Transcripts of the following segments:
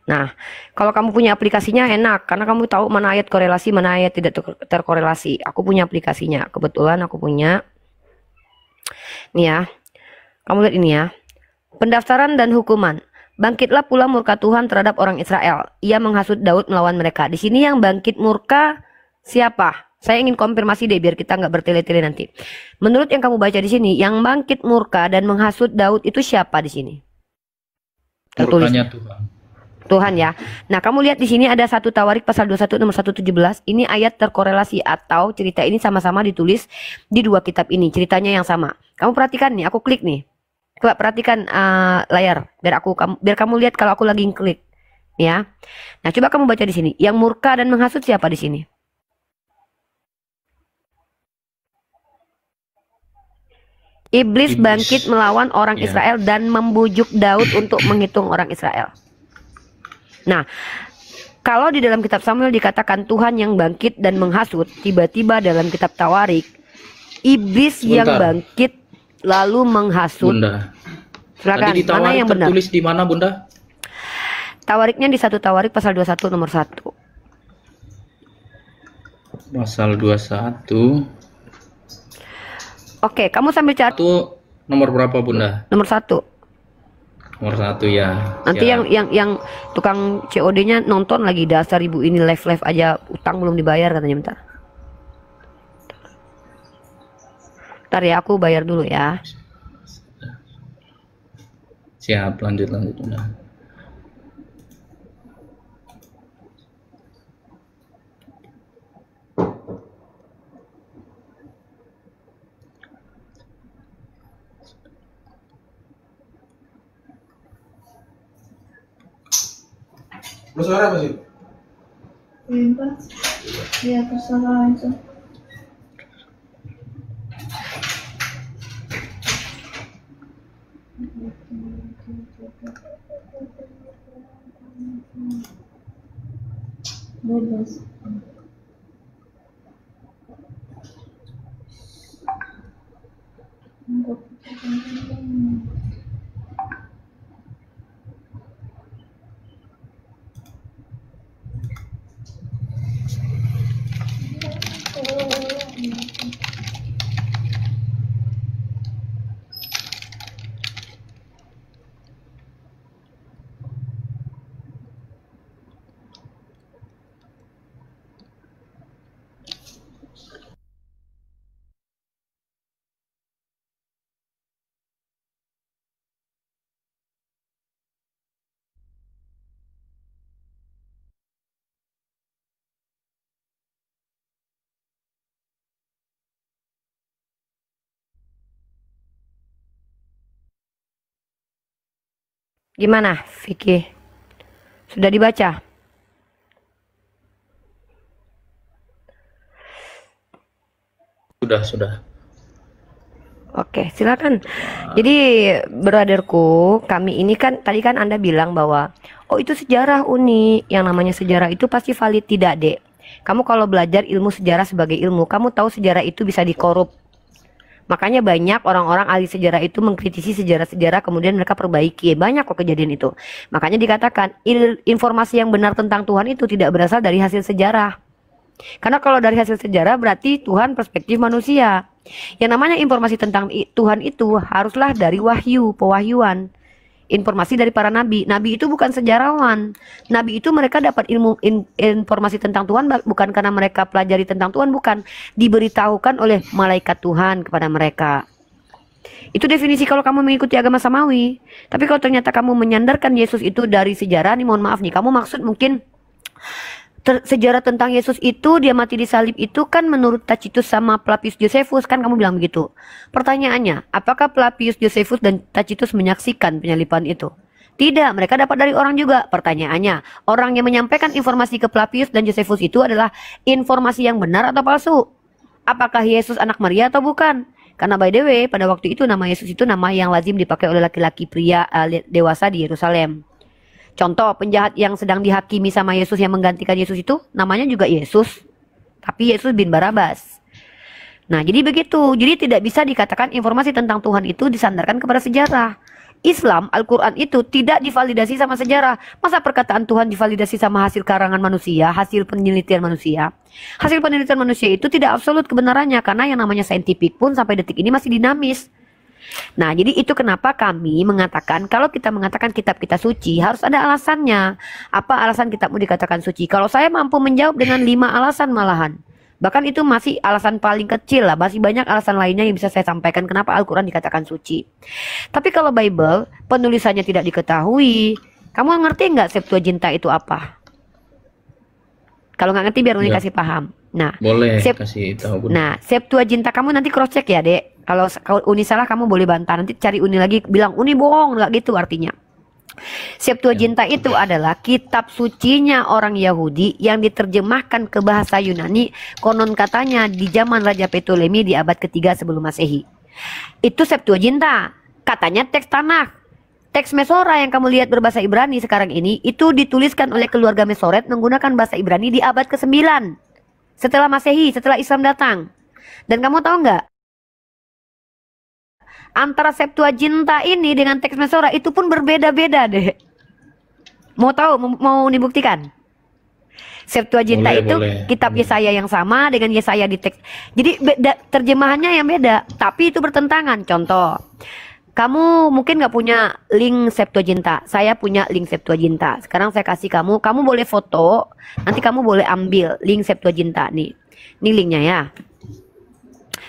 Nah, kalau kamu punya aplikasinya enak, karena kamu tahu mana ayat korelasi, mana ayat tidak terkorelasi. Aku punya aplikasinya, kebetulan aku punya. Nih ya, kamu lihat ini ya. Pendaftaran dan hukuman. Bangkitlah pula murka Tuhan terhadap orang Israel. Ia menghasut Daud melawan mereka. Di sini yang bangkit murka siapa? Saya ingin konfirmasi deh biar kita nggak bertele-tele nanti. Menurut yang kamu baca di sini, yang bangkit murka dan menghasut Daud itu siapa di sini? Tertulis. Murkanya Tuhan. Tuhan ya. Nah, kamu lihat di sini ada 1 Tawarik pasal 21 nomor 117. Ini ayat terkorelasi atau cerita ini sama-sama ditulis di dua kitab ini. Ceritanya yang sama. Kamu perhatikan nih, aku klik nih. Coba perhatikan layar biar kamu lihat kalau aku lagi klik ya. Nah, coba kamu baca di sini. Yang murka dan menghasut siapa di sini? Iblis bangkit melawan orang Israel dan membujuk Daud untuk menghitung orang Israel. Nah, kalau di dalam kitab Samuel dikatakan Tuhan yang bangkit dan menghasut, tiba-tiba dalam kitab Tawarik, iblis yang bangkit lalu menghasut. Bunda. Silakan, Tadi di Tawarik mana yang benar? tertulis di mana, Bunda? Tawariknya di 1 Tawarik pasal 21 nomor 1. Pasal 21. Oke, kamu sambil cari. Itu nomor berapa, Bunda? Nomor 1. Nomor 1 ya. Nanti yang tukang COD-nya nonton lagi, dasar ibu ini live aja utang belum dibayar katanya. Bentar ya, aku bayar dulu ya. Siap, lanjut Bunda. Lu suara apa sih? Ya terserah itu. Bebas. Gimana, Vicky? Sudah dibaca? Sudah. Oke, silakan. Jadi, brotherku, kami ini kan tadi kan Anda bilang bahwa oh itu sejarah Uni. Yang namanya sejarah itu pasti valid, tidak, Dek. Kamu kalau belajar ilmu sejarah sebagai ilmu, kamu tahu sejarah itu bisa dikorup. Makanya banyak orang-orang ahli sejarah itu mengkritisi sejarah-sejarah kemudian mereka perbaiki. Banyak kok kejadian itu. Makanya dikatakan informasi yang benar tentang Tuhan itu tidak berasal dari hasil sejarah. Karena kalau dari hasil sejarah berarti Tuhan perspektif manusia. Yang namanya informasi tentang Tuhan itu haruslah dari wahyu, pewahyuan. Informasi dari para nabi. Nabi itu bukan sejarawan. Nabi itu mereka dapat informasi tentang Tuhan bukan karena mereka pelajari tentang Tuhan, bukan. Diberitahukan oleh malaikat Tuhan kepada mereka. Itu definisi kalau kamu mengikuti agama samawi. Tapi kalau ternyata kamu menyandarkan Yesus itu dari sejarah, nih mohon maaf nih, kamu maksud mungkin sejarah tentang Yesus itu dia mati di salib itu kan menurut Tacitus sama Flavius Josephus, kan kamu bilang begitu. Pertanyaannya, apakah Flavius Josephus dan Tacitus menyaksikan penyaliban itu? Tidak, mereka dapat dari orang juga. Pertanyaannya, orang yang menyampaikan informasi ke Flavius dan Josephus itu adalah informasi yang benar atau palsu? Apakah Yesus anak Maria atau bukan? Karena by the way, pada waktu itu nama Yesus itu nama yang lazim dipakai oleh laki-laki pria dewasa di Yerusalem. Contoh, penjahat yang sedang dihakimi sama Yesus yang menggantikan Yesus itu namanya juga Yesus. Tapi Yesus bin Barabas. Nah, jadi begitu. Jadi tidak bisa dikatakan informasi tentang Tuhan itu disandarkan kepada sejarah. Islam, Al-Quran itu tidak divalidasi sama sejarah. Masa perkataan Tuhan divalidasi sama hasil karangan manusia, hasil penelitian manusia? Hasil penelitian manusia itu tidak absolut kebenarannya, karena yang namanya saintifik pun sampai detik ini masih dinamis. Nah, jadi itu kenapa kami mengatakan kalau kita mengatakan kitab kita suci harus ada alasannya. Apa alasan kitabmu dikatakan suci? Kalau saya mampu menjawab dengan 5 alasan malahan. Bahkan itu masih alasan paling kecil lah. Masih banyak alasan lainnya yang bisa saya sampaikan kenapa Al-Quran dikatakan suci. Tapi kalau Bible penulisannya tidak diketahui, kamu ngerti nggak Septuaginta itu apa? Kalau nggak ngerti biar Uni Ya. kasih paham. Nah, Boleh kasih tahu Bunda. Nah, Septuaginta kamu nanti cross check ya, Dek. Kalau Uni salah kamu boleh bantah. Nanti cari Uni lagi bilang Uni bohong, nggak gitu artinya. Septuaginta itu adalah kitab sucinya orang Yahudi yang diterjemahkan ke bahasa Yunani, konon katanya di zaman Raja Ptolemy di abad ketiga sebelum Masehi. Itu Septuaginta. Katanya teks Tanakh. Teks Mesora yang kamu lihat berbahasa Ibrani sekarang ini itu dituliskan oleh keluarga Mesoret menggunakan bahasa Ibrani di abad ke-9 setelah Masehi, setelah Islam datang. Dan kamu tahu nggak? Antara Septuaginta ini dengan teks Mesora itu pun berbeda-beda deh. Mau tahu? Mau dibuktikan? Septuaginta Boleh, itu boleh. kitab Yesaya yang sama dengan Yesaya di teks. Jadi beda, terjemahannya yang beda, tapi itu bertentangan. Contoh, kamu mungkin nggak punya link Septuaginta. Saya punya link Septuaginta. Sekarang saya kasih kamu. Kamu boleh foto. Nanti kamu boleh ambil link Septuaginta nih. Ini linknya ya.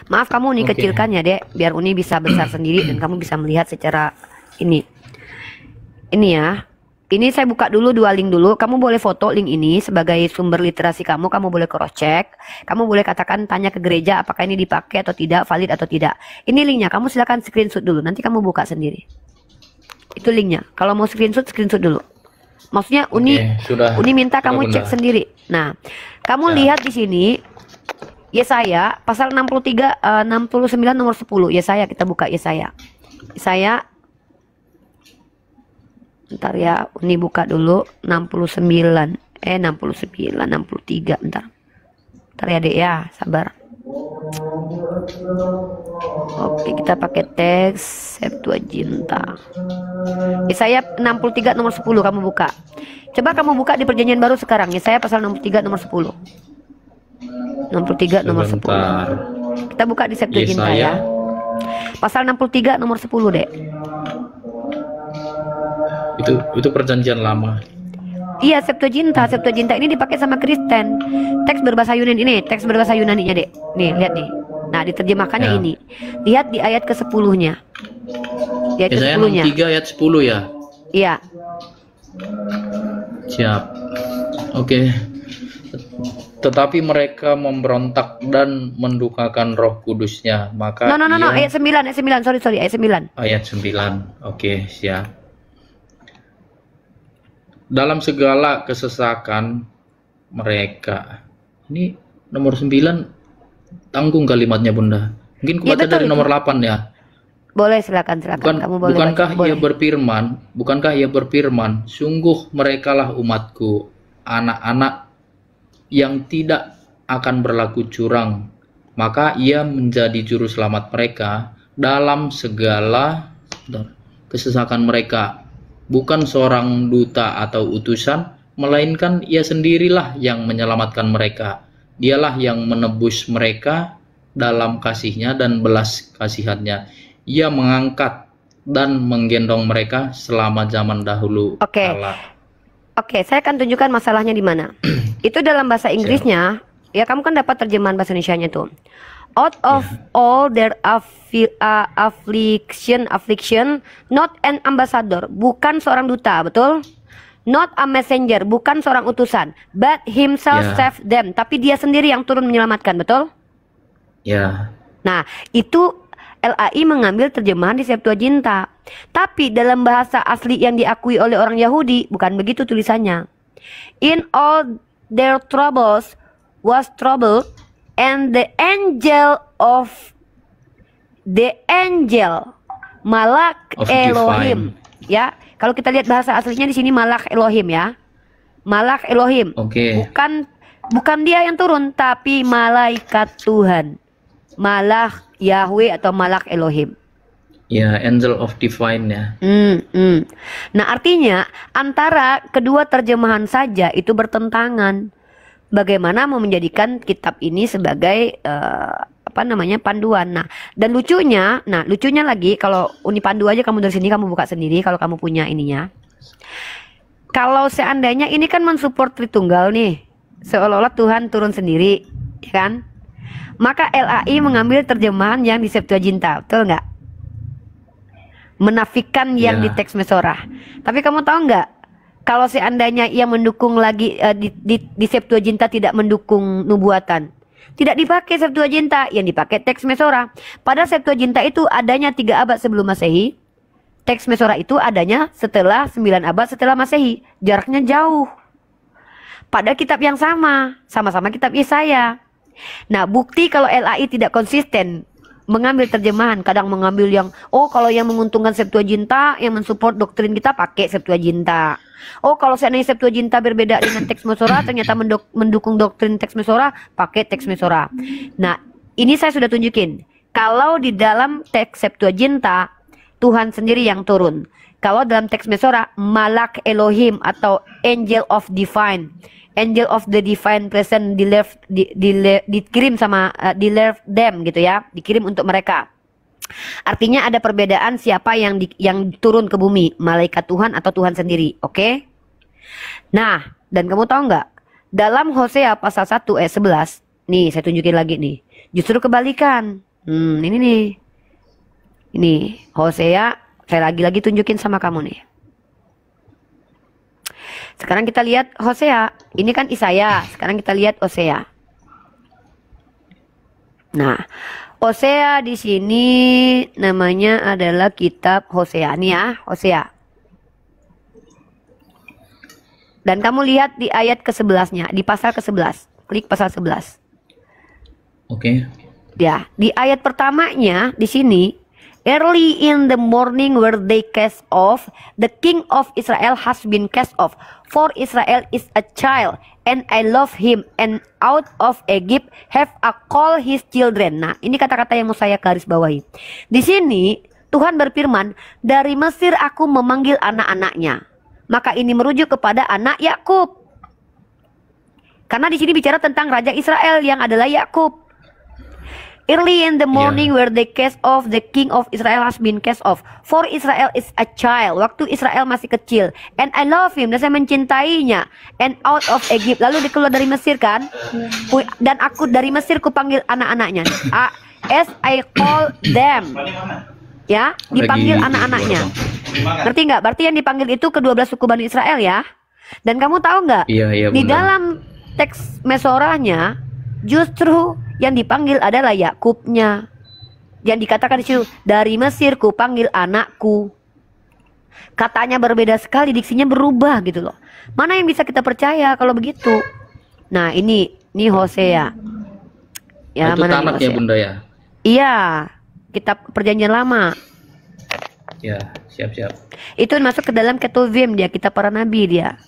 Maaf kamu Uni Oke. kecilkan ya, Dek, biar Uni bisa besar sendiri dan kamu bisa melihat secara ini. Ini ya. Ini saya buka dulu 2 link dulu. Kamu boleh foto link ini sebagai sumber literasi kamu. Kamu boleh cross check. Kamu boleh katakan tanya ke gereja apakah ini dipakai atau tidak, valid atau tidak. Ini linknya. Kamu silakan screenshot dulu. Nanti kamu buka sendiri. Itu linknya. Kalau mau screenshot dulu. Maksudnya Uni sudah. Uni minta Sudah, kamu Bunda. cek sendiri. Nah, kamu Ya. lihat di sini Yesaya pasal 69 nomor 10. Yesaya, kita buka Yesaya. Yesaya. Bentar ya, Uni buka dulu 69. 63 bentar. Bentar ya, Dek ya, sabar. Oke, kita pakai teks Septuaginta. Yesaya 63 nomor 10 kamu buka. Coba kamu buka di Perjanjian Baru sekarang. Yesaya pasal 63 nomor 10. 63 nomor 10. Sebentar. Kita buka di Septuaginta Yesaya. ya. Pasal 63 nomor 10, Dek. Itu perjanjian lama. Iya, Septuaginta. Septuaginta ini dipakai sama Kristen. Teks berbahasa Yunani ini, teks berbahasa Yunani-nya, Dek. Nih, lihat nih. Nah, diterjemahkannya Ya. ini. Lihat di ayat ke-10-nya. Di ayat Yesaya ke-10-nya. 63 ayat 10 ya. Iya. Siap. Oke. Tetapi mereka memberontak dan mendukakan Roh Kudusnya, maka No, ia- ayat 9. Sorry, ayat 9. ayat 9. Oke, siap. Dalam segala kesesakan mereka. Ini nomor 9 tanggung kalimatnya, Bunda. Mungkin Iya, kubaca betul dari itu. nomor 8 ya. Boleh, silakan. Kamu boleh Bukankah baca. ia Boleh. berfirman, sungguh merekalah umatku, anak-anak yang tidak akan berlaku curang, maka ia menjadi juru selamat mereka dalam segala kesesakan mereka. Bukan seorang duta atau utusan, melainkan ia sendirilah yang menyelamatkan mereka. Dialah yang menebus mereka dalam kasihnya dan belas kasihannya. Ia mengangkat dan menggendong mereka selama zaman dahulu Oke. kala. Oke, saya akan tunjukkan masalahnya di mana. Itu dalam bahasa Inggrisnya, ya kamu kan dapat terjemahan bahasa Indonesianya tuh. Out of all their affliction, not an ambassador, bukan seorang duta, betul? Not a messenger, bukan seorang utusan, but himself Ya. saved them, tapi dia sendiri yang turun menyelamatkan, betul? Ya, Nah, itu LAI mengambil terjemahan di Septuaginta. Tapi dalam bahasa asli yang diakui oleh orang Yahudi, bukan begitu tulisannya. In all their troubles was trouble, and the angel Malak Of Elohim. Ya, kalau kita lihat bahasa aslinya di sini Malak Elohim ya. Malak Elohim. oke. Bukan dia yang turun, tapi malaikat Tuhan. Malak Yahweh atau Malak Elohim. Ya, angel of divine ya. Nah, artinya antara kedua terjemahan saja itu bertentangan. Bagaimana mau menjadikan kitab ini sebagai panduan. Nah, dan lucunya lagi kalau Uni Pandu aja kamu dari sini kamu buka sendiri kalau kamu punya ininya. Kalau seandainya ini kan mensupport Tritunggal nih, seolah-olah Tuhan turun sendiri, ya kan? Maka LAI mengambil terjemahan yang di Septuaginta, betul nggak? Menafikan yang di teks Mesorah. Tapi kamu tahu nggak? Kalau seandainya ia mendukung lagi di Septuaginta tidak mendukung nubuatan, tidak dipakai Septuaginta, yang dipakai teks Mesorah. Pada Septuaginta itu adanya 3 abad sebelum Masehi. Teks Mesorah itu adanya setelah 9 abad setelah Masehi. Jaraknya jauh. Pada kitab yang sama-sama kitab Yesaya. Nah, bukti kalau LAI tidak konsisten mengambil terjemahan, kadang mengambil yang kalau yang menguntungkan Septuaginta, yang mensupport doktrin kita pakai Septuaginta. Kalau seandainya Septuaginta berbeda dengan teks Mesorah, ternyata mendukung doktrin teks Mesorah, pakai teks Mesorah. Nah, ini saya sudah tunjukin. Kalau di dalam teks Septuaginta, Tuhan sendiri yang turun. Kalau dalam teks Mesorah, Malak Elohim atau Angel of Divine, Angel of the Divine Presence dikirim sama them gitu ya, dikirim untuk mereka. Artinya ada perbedaan siapa yang turun ke bumi, malaikat Tuhan atau Tuhan sendiri, oke? Nah, dan kamu tahu nggak? Dalam Hosea pasal 1 ayat 11, nih saya tunjukin lagi nih, justru kebalikan. Ini nih, ini Hosea, saya lagi tunjukin sama kamu nih. Sekarang kita lihat Hosea, ini kan Isaya, sekarang kita lihat Hosea. Nah, Hosea di sini namanya adalah kitab Hosea nih ya, Hosea. Dan kamu lihat di ayat ke-11-nya, di pasal ke-11. Klik pasal 11. Oke. Ya, di ayat pertamanya di sini, early in the morning were they cast off, the king of Israel has been cast off, for Israel is a child, and I love him, and out of Egypt have I called his children. Nah, ini kata-kata yang mau saya garis bawahi. Di sini Tuhan berfirman, dari Mesir aku memanggil anak-anaknya. Maka ini merujuk kepada anak Yakub. Karena di sini bicara tentang raja Israel yang adalah Yakub. Early in the morning where they cast off, the king of Israel has been cast off. For Israel is a child. Waktu Israel masih kecil. And I love him. Dan saya mencintainya. And out of Egypt. Lalu dia keluar dari Mesir kan. Dan aku dari Mesir kupanggil anak-anaknya. As I call them. Ya, dipanggil anak-anaknya. Ngerti nggak? Berarti yang dipanggil itu ke-12 suku Bani Israel ya. Dan kamu tahu nggak? Iya, di dalam teks Mesorahnya justru yang dipanggil adalah Yakubnya. Yang dikatakan di situ, dari Mesir ku panggil anakku. Katanya berbeda sekali, diksinya berubah gitu loh. Mana yang bisa kita percaya kalau begitu? Nah, ini Hosea. Ya, itu mana Tanak ya Bunda ya? Iya, kitab Perjanjian Lama. Ya, siap-siap. Itu masuk ke dalam Ketuvim dia, kitab para nabi dia.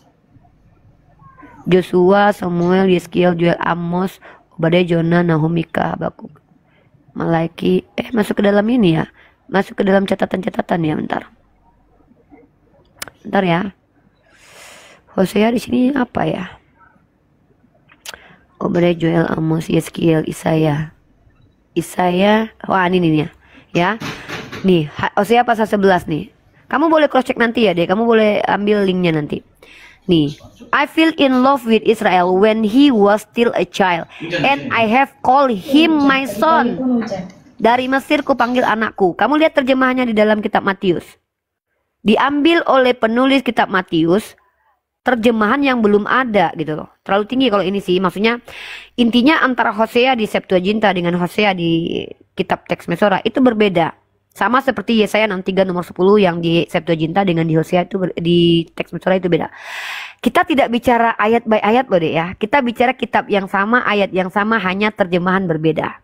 Joshua, Samuel, Yeskiel, Joel, Amos, Obadiah, Jonah, Nahum, Mika, Habakuk, Malaki. Masuk ke dalam ini ya. Masuk ke dalam catatan-catatan ya, bentar. Bentar ya. Hosea di sini apa ya? Obadiah, Joel, Amos, Yeskiel, Isaya. Wah, ini nih ya. Nih, Hosea pasal 11 nih. Kamu boleh cross check nanti ya, deh. Kamu boleh ambil linknya nanti. Nih, I fell in love with Israel when he was still a child, and I have called him my son. Dari Mesir ku panggil anakku. Kamu lihat terjemahannya di dalam kitab Matius. Diambil oleh penulis kitab Matius, terjemahan yang belum ada gitu loh. Terlalu tinggi kalau ini sih. Maksudnya intinya antara Hosea di Septuaginta dengan Hosea di kitab teks Mesorah itu berbeda. Sama seperti Yesaya 63 nomor 10 yang di Septuaginta dengan di Hosea itu di teks Mesorah itu beda. Kita tidak bicara ayat by ayat loh deh ya. Kita bicara kitab yang sama, ayat yang sama, hanya terjemahan berbeda.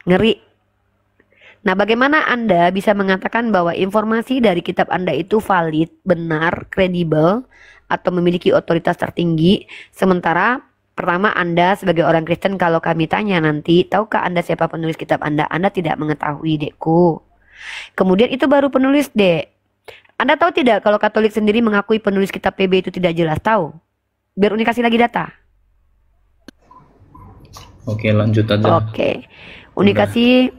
Ngeri. Nah, bagaimana Anda bisa mengatakan bahwa informasi dari kitab Anda itu valid, benar, kredibel, atau memiliki otoritas tertinggi, sementara Pertama, Anda sebagai orang Kristen kalau kami tanya nanti, tahukah Anda siapa penulis kitab Anda? Anda tidak mengetahui, Dekku. Kemudian itu baru penulis, Dek. Anda tahu tidak kalau Katolik sendiri mengakui penulis kitab PB itu tidak jelas? Tahu? Biar Uni kasih lagi data. Oke, lanjut aja. Oke. Uni Udah. kasih,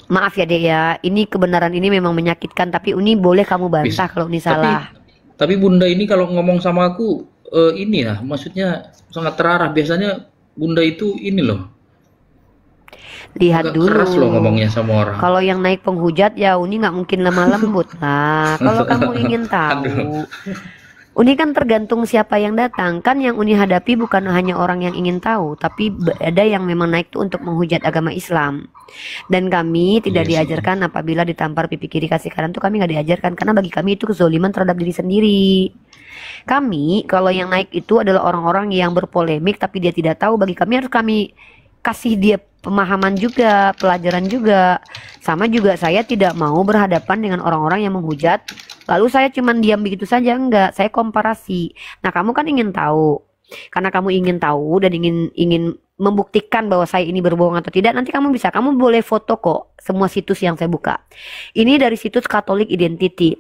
maaf ya Dek ya, ini kebenaran ini memang menyakitkan, tapi Uni boleh kamu bantah kalau Uni salah. Tapi Bunda ini kalau ngomong sama aku ini ya, maksudnya sangat terarah. Biasanya Bunda itu ini loh, Lihat agak dulu. keras loh ngomongnya sama orang. Kalau yang naik penghujat ya Uni nggak mungkin lemah lembut lah. Kalau kamu ingin tahu, Uni kan tergantung siapa yang datang. Kan yang Uni hadapi bukan hanya orang yang ingin tahu, tapi ada yang memang naik tuh untuk menghujat agama Islam. Dan kami tidak Iya sih. diajarkan apabila ditampar pipi kiri kasih kanan tuh kami nggak diajarkan, karena bagi kami itu kezoliman terhadap diri sendiri. Kami kalau yang naik itu adalah orang-orang yang berpolemik tapi dia tidak tahu. Bagi kami harus kami kasih dia pemahaman juga, pelajaran juga. Sama juga saya tidak mau berhadapan dengan orang-orang yang menghujat lalu saya cuman diam begitu saja, enggak, saya komparasi. Nah, kamu kan ingin tahu. Karena kamu ingin tahu dan ingin membuktikan bahwa saya ini berbohong atau tidak, nanti kamu boleh foto kok semua situs yang saya buka. Ini dari situs Catholic Identity.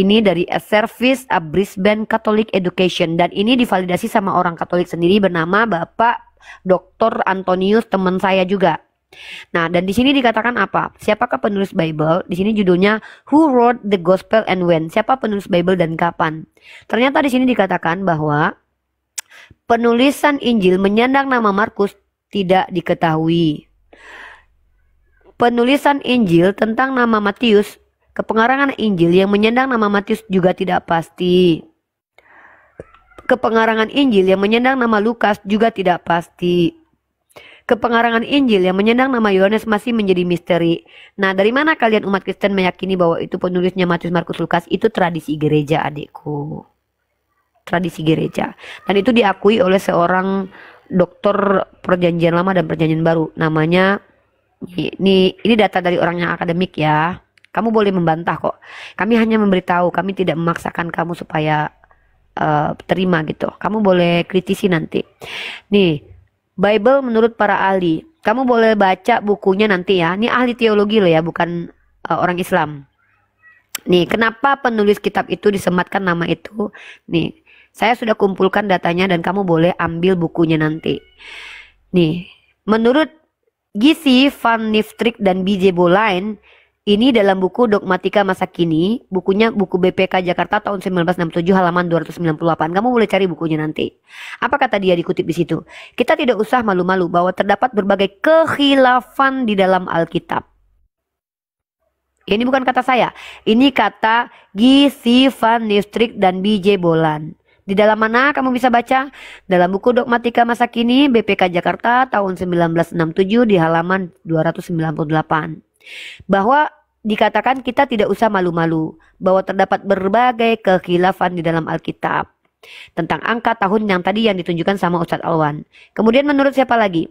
Ini dari A Service a Brisbane Catholic Education, dan ini divalidasi sama orang Katolik sendiri bernama Bapak Dr. Antonius, teman saya juga. Nah, dan di sini dikatakan apa? Siapakah penulis Bible? Di sini judulnya Who Wrote the Gospel and When? Siapa penulis Bible dan kapan? Ternyata di sini dikatakan bahwa penulisan Injil menyandang nama Markus tidak diketahui. Penulisan Injil tentang nama Matius, kepengarangan Injil yang menyandang nama Matius juga tidak pasti. Kepengarangan Injil yang menyandang nama Lukas juga tidak pasti. Kepengarangan Injil yang menyandang nama Yohanes masih menjadi misteri. Nah, dari mana kalian umat Kristen meyakini bahwa itu penulisnya Matius, Markus, Lukas? Itu tradisi gereja, adikku. Tradisi gereja. Dan itu diakui oleh seorang dokter Perjanjian Lama dan Perjanjian Baru. Namanya, ini data dari orang yang akademik ya. Kamu boleh membantah kok. Kami hanya memberitahu, kami tidak memaksakan kamu supaya terima gitu. Kamu boleh kritisi nanti. Nih, Bible menurut para ahli. Kamu boleh baca bukunya nanti ya. Ini ahli teologi loh ya, bukan orang Islam. Nih, kenapa penulis kitab itu disematkan nama itu? Nih, saya sudah kumpulkan datanya dan kamu boleh ambil bukunya nanti. Nih, menurut Gizi Van Niftrik dan B.J. Boleyn, ini dalam buku Dogmatika Masa Kini, bukunya buku BPK Jakarta tahun 1967 halaman 298. Kamu boleh cari bukunya nanti. Apa kata dia dikutip di situ? Kita tidak usah malu-malu bahwa terdapat berbagai kekhilafan di dalam Alkitab. Ini bukan kata saya. Ini kata Gizi Van Niftrik dan B.J. Boleyn. Di dalam mana kamu bisa baca? Dalam buku Dogmatika Masa Kini BPK Jakarta tahun 1967 di halaman 298. Bahwa dikatakan kita tidak usah malu-malu bahwa terdapat berbagai kekhilafan di dalam Alkitab tentang angka tahun yang tadi yang ditunjukkan sama Ustadz Alwan. Kemudian menurut siapa lagi?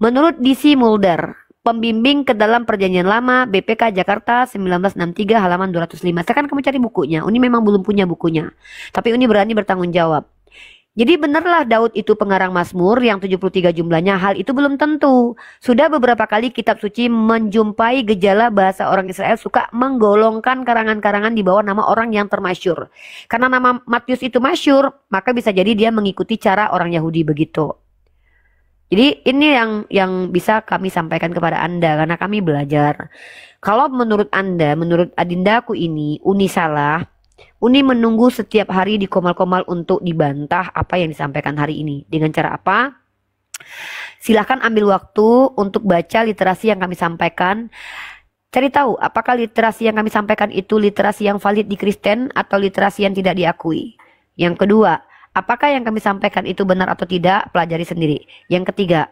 Menurut D.C. Mulder, pembimbing ke dalam Perjanjian Lama BPK Jakarta 1963 halaman 205. Sekarang kamu cari bukunya. Uni memang belum punya bukunya, tapi Uni berani bertanggung jawab. Jadi benarlah Daud itu pengarang Mazmur yang 73 jumlahnya. Hal itu belum tentu. Sudah beberapa kali kitab suci menjumpai gejala bahasa orang Israel suka menggolongkan karangan-karangan di bawah nama orang yang termasyur. Karena nama Matius itu masyur, maka bisa jadi dia mengikuti cara orang Yahudi begitu. Jadi ini yang bisa kami sampaikan kepada Anda karena kami belajar. Kalau menurut Anda, menurut adindaku ini, Uni salah. Uni menunggu setiap hari di komal-komal untuk dibantah apa yang disampaikan hari ini. Dengan cara apa? Silahkan ambil waktu untuk baca literasi yang kami sampaikan. Cari tahu apakah literasi yang kami sampaikan itu literasi yang valid di Kristen atau literasi yang tidak diakui. Yang kedua, apakah yang kami sampaikan itu benar atau tidak? Pelajari sendiri. Yang ketiga,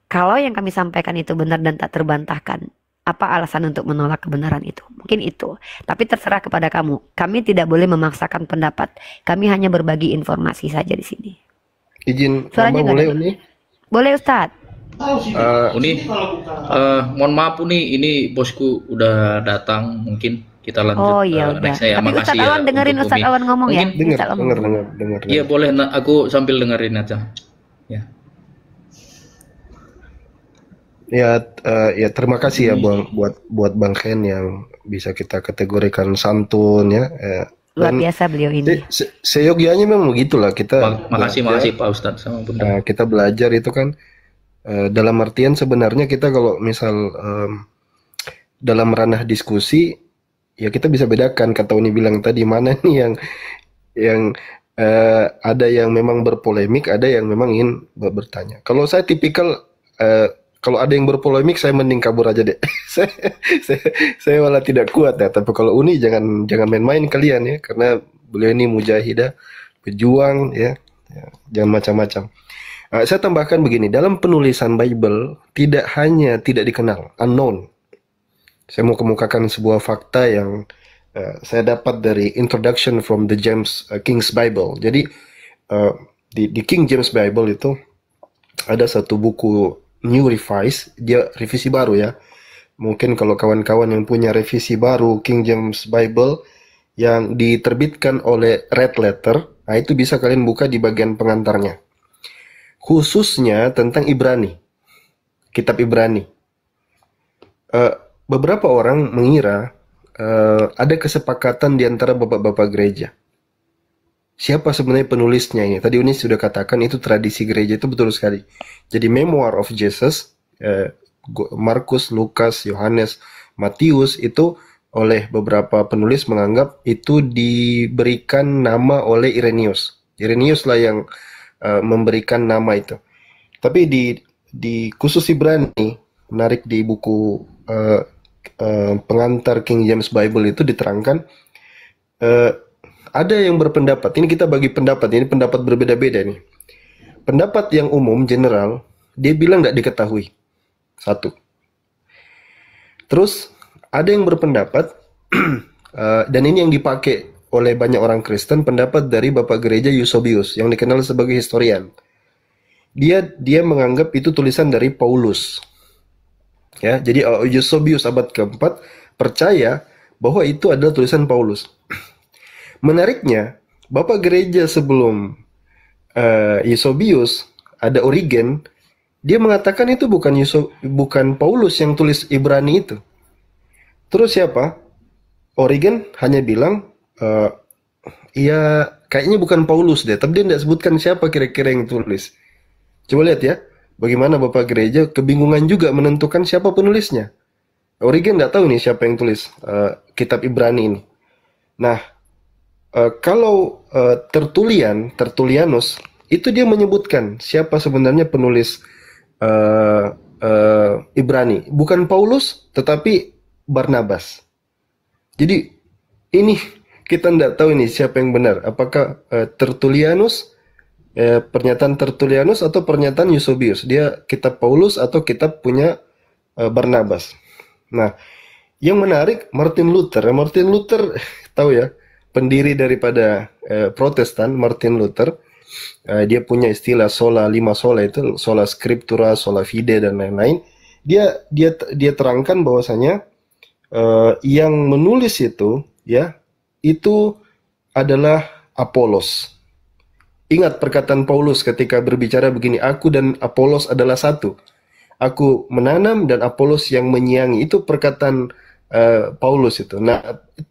kalau yang kami sampaikan itu benar dan tak terbantahkan, apa alasan untuk menolak kebenaran itu? Mungkin itu. Tapi terserah kepada kamu. Kami tidak boleh memaksakan pendapat. Kami hanya berbagi informasi saja di sini. Izin Suaranya nambah nggak boleh ada. Uni? Boleh Ustadz. Uni, mohon maaf Uni, ini bosku udah datang. Mungkin kita lanjut Oh iya udah. next ya. Tapi Makasih Ustadz ya Awan dengerin untuk Ustadz Umi. Awan ngomong ya. Mungkin Dengar, Ustadz Awan dengar, ngomong. dengar. Iya boleh, aku sambil dengerin aja. Ya. Ya, terima kasih ya buat Bang Ken yang bisa kita kategorikan santun ya. Luar Dan biasa beliau ini. seyogianya memang begitulah kita Makasih belajar, Pak Ustadz sama Bunda. kita belajar itu kan dalam artian sebenarnya kita kalau misal dalam ranah diskusi ya kita bisa bedakan, kata Uni bilang tadi, mana nih yang ada yang memang berpolemik, ada yang memang ingin bertanya. Kalau saya tipikal kalau ada yang berpolemik saya mending kabur aja deh. saya malah tidak kuat ya. Tapi kalau Uni jangan main-main kalian ya, karena beliau ini mujahidah, pejuang ya, jangan macam-macam. Saya tambahkan begini, dalam penulisan Bible tidak hanya tidak dikenal, unknown. Saya mau kemukakan sebuah fakta yang saya dapat dari Introduction from the King's Bible. Jadi di King James Bible itu ada satu buku New Revised, dia revisi baru ya. Mungkin kalau kawan-kawan yang punya revisi baru King James Bible yang diterbitkan oleh Red Letter, nah itu bisa kalian buka di bagian pengantarnya. Khususnya tentang Ibrani, kitab Ibrani. Beberapa orang mengira ada kesepakatan di antara bapak-bapak gereja. Siapa sebenarnya penulisnya ini? Tadi Uni sudah katakan itu tradisi gereja, itu betul sekali. Jadi Memoir of Jesus, Markus, Lukas, Yohanes, Matius itu oleh beberapa penulis menganggap itu diberikan nama oleh Irenaeus. Irenaeus lah yang memberikan nama itu. Tapi di khusus Ibrani, menarik di buku pengantar King James Bible itu diterangkan ada yang berpendapat, ini kita bagi pendapat, ini pendapat berbeda-beda nih. Pendapat yang umum, general, dia bilang tidak diketahui. Satu. Terus, ada yang berpendapat, dan ini yang dipakai oleh banyak orang Kristen, pendapat dari Bapak Gereja Eusebius, yang dikenal sebagai historian. Dia menganggap itu tulisan dari Paulus. Ya, jadi Eusebius abad keempat percaya bahwa itu adalah tulisan Paulus. Menariknya, Bapak Gereja sebelum Eusebius, ada Origen, dia mengatakan itu bukan Paulus yang tulis Ibrani itu. Terus siapa? Origen hanya bilang, ya kayaknya bukan Paulus deh, tapi dia tidak sebutkan siapa kira-kira yang tulis. Coba lihat ya, bagaimana Bapak Gereja kebingungan juga menentukan siapa penulisnya. Origen tidak tahu nih siapa yang tulis kitab Ibrani ini. Nah, kalau Tertullianus itu dia menyebutkan siapa sebenarnya penulis Ibrani, bukan Paulus tetapi Barnabas. Jadi ini kita tidak tahu ini siapa yang benar, apakah Tertullianus, pernyataan Tertullianus atau pernyataan Eusebius, dia kitab Paulus atau kitab punya Barnabas. Nah, yang menarik Martin Luther tahu ya, pendiri daripada Protestan, Martin Luther, dia punya istilah lima sola itu, sola scriptura, sola fide dan lain-lain. Dia terangkan bahwasanya yang menulis itu ya itu adalah Apolos. Ingat perkataan Paulus ketika berbicara begini, aku dan Apolos adalah satu. Aku menanam dan Apolos yang menyiangi. Itu perkataan Paulus itu. Nah,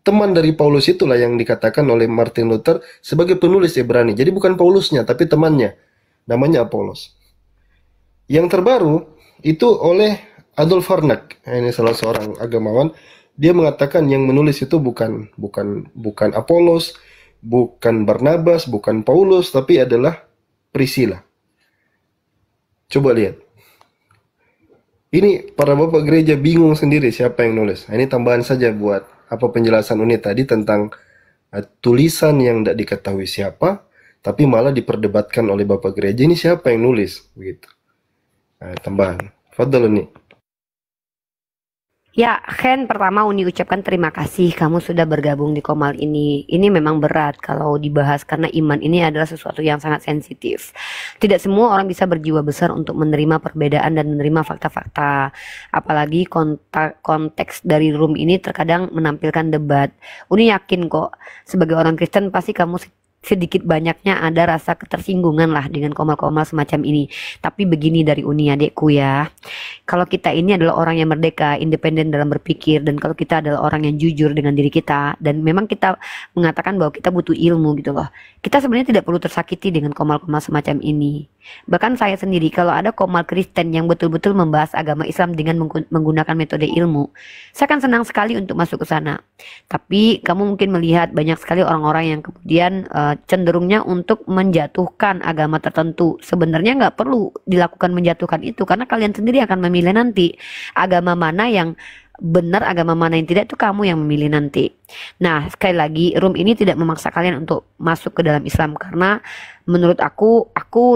teman dari Paulus itulah yang dikatakan oleh Martin Luther sebagai penulis Ibrani. Jadi bukan Paulusnya, tapi temannya. Namanya Apolos. Yang terbaru itu oleh Adolf Harnack. Ini salah seorang agamawan. Dia mengatakan yang menulis itu bukan Apolos, bukan Barnabas, bukan Paulus, tapi adalah Priscilla. Coba lihat. Ini para bapak gereja bingung sendiri siapa yang nulis. Nah, ini tambahan saja buat apa penjelasan Uni tadi tentang tulisan yang tidak diketahui siapa, tapi malah diperdebatkan oleh bapak gereja, ini siapa yang nulis, begitu. Nah, tambahan. Fadhal Uni. Ya, Ken, pertama Uni ucapkan terima kasih kamu sudah bergabung di Komal ini. Ini memang berat kalau dibahas karena iman ini adalah sesuatu yang sangat sensitif. Tidak semua orang bisa berjiwa besar untuk menerima perbedaan dan menerima fakta-fakta. Apalagi konteks dari room ini terkadang menampilkan debat. Uni yakin kok sebagai orang Kristen pasti kamu sedikit banyaknya ada rasa ketersinggungan lah dengan komal-komal semacam ini. Tapi begini dari Uni adekku ya, kalau kita ini adalah orang yang merdeka, independen dalam berpikir, dan kalau kita adalah orang yang jujur dengan diri kita, dan memang kita mengatakan bahwa kita butuh ilmu gitu loh, kita sebenarnya tidak perlu tersakiti dengan komal-komal semacam ini. Bahkan saya sendiri, kalau ada komal Kristen yang betul-betul membahas agama Islam dengan menggunakan metode ilmu, saya akan senang sekali untuk masuk ke sana. Tapi kamu mungkin melihat banyak sekali orang-orang yang kemudian cenderungnya untuk menjatuhkan agama tertentu. Sebenarnya nggak perlu dilakukan menjatuhkan itu, karena kalian sendiri akan memilih nanti agama mana yang benar, agama mana yang tidak, itu kamu yang memilih nanti. Nah, sekali lagi, room ini tidak memaksa kalian untuk masuk ke dalam Islam, karena menurut aku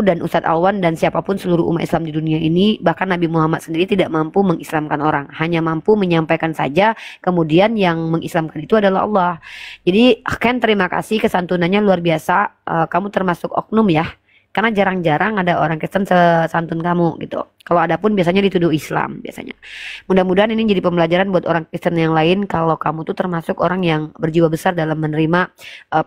dan Ustadz Alwan dan siapapun seluruh umat Islam di dunia ini, bahkan Nabi Muhammad sendiri tidak mampu mengislamkan orang, hanya mampu menyampaikan saja, kemudian yang mengislamkan itu adalah Allah. Jadi Ken, terima kasih, kesantunannya luar biasa. Kamu termasuk oknum ya, karena jarang-jarang ada orang Kristen sesantun kamu gitu. Kalau ada pun biasanya dituduh Islam biasanya. Mudah-mudahan ini jadi pembelajaran buat orang Kristen yang lain, kalau kamu tuh termasuk orang yang berjiwa besar dalam menerima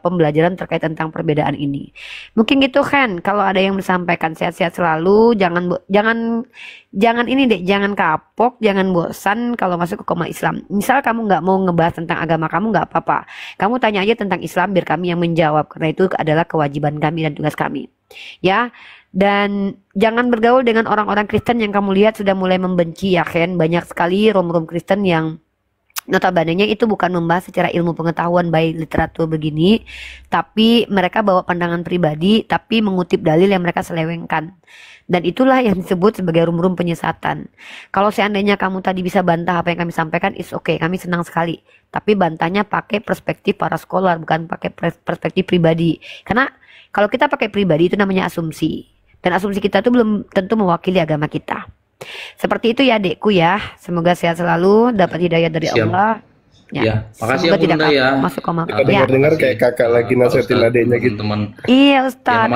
pembelajaran terkait tentang perbedaan ini. Mungkin gitu kan, kalau ada yang disampaikan, sehat-sehat selalu, jangan ini deh, jangan kapok, jangan bosan kalau masuk ke koma Islam. Misal kamu nggak mau ngebahas tentang agama kamu, nggak apa-apa. Kamu tanya aja tentang Islam biar kami yang menjawab, karena itu adalah kewajiban kami dan tugas kami. Ya, dan jangan bergaul dengan orang-orang Kristen yang kamu lihat sudah mulai membenci ya Ken. Banyak sekali rom-rom Kristen yang notabene-nya itu bukan membahas secara ilmu pengetahuan baik literatur begini, tapi mereka bawa pandangan pribadi, tapi mengutip dalil yang mereka selewengkan. Dan itulah yang disebut sebagai rum-rum penyesatan. Kalau seandainya kamu tadi bisa bantah apa yang kami sampaikan, is okay, kami senang sekali. Tapi bantahnya pakai perspektif para scholar, bukan pakai perspektif pribadi. Karena kalau kita pakai pribadi itu namanya asumsi. Dan asumsi kita itu belum tentu mewakili agama kita. Seperti itu ya adekku ya. Semoga sehat selalu, dapat hidayah dari Siap. Allah. Ya, makasih semoga ya Bunda ya. masuk koma. Kita Ya. dengar kayak kakak lagi nasihatin adiknya gitu. Teman. Iya Ya, Ustadz.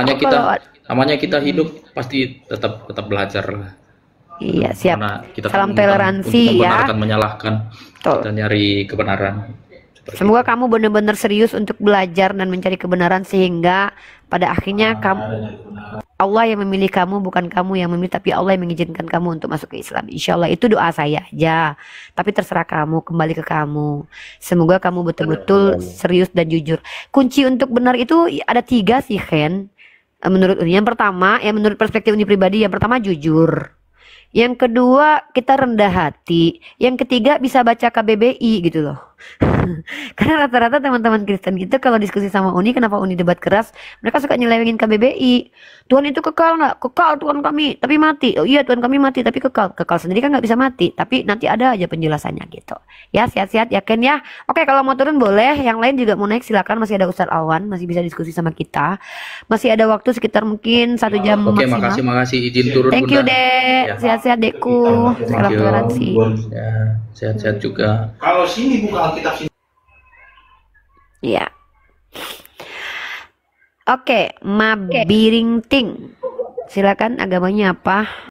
namanya kita hidup pasti tetap belajar lah. Iya siap. Karena kita Salam bukan toleransi untuk ya. membenarkan, menyalahkan. Betul. Kita nyari kebenaran. Seperti Semoga itu. kamu benar-benar serius untuk belajar dan mencari kebenaran, sehingga pada akhirnya Allah yang memilih kamu, bukan kamu yang memilih, tapi Allah yang mengizinkan kamu untuk masuk ke Islam. Insya Allah itu doa saya aja. Tapi terserah kamu, kembali ke kamu. Semoga kamu betul-betul serius dan jujur. Kunci untuk benar itu ada 3 sih Ken. Menurut Uni, yang pertama, ya menurut perspektif Uni pribadi, yang pertama jujur. Yang kedua kita rendah hati. Yang ketiga bisa baca KBBI gitu loh. Karena rata-rata teman-teman Kristen gitu kalau diskusi sama Uni, kenapa Uni debat keras, mereka suka nyelewengin KBBI. Tuhan itu kekal nggak? Kekal Tuhan kami, tapi mati. Oh iya Tuhan kami mati, tapi kekal. Kekal sendiri kan nggak bisa mati, tapi nanti ada aja penjelasannya gitu. Ya sehat-sehat ya Ken ya. Oke, kalau mau turun boleh, yang lain juga mau naik silakan. Masih ada Ustadz Alwan, masih bisa diskusi sama kita. Masih ada waktu sekitar mungkin 1 jam Oke, maksimal. makasih izin turun Thank you Bunda. Dek, Ya. sehat-sehat Dekku. Salam you. toleransi. Ya, sehat-sehat juga. Kalau sini buka Alkitab sini. Iya. Oke, Mabiring Ting. Silakan agamanya apa?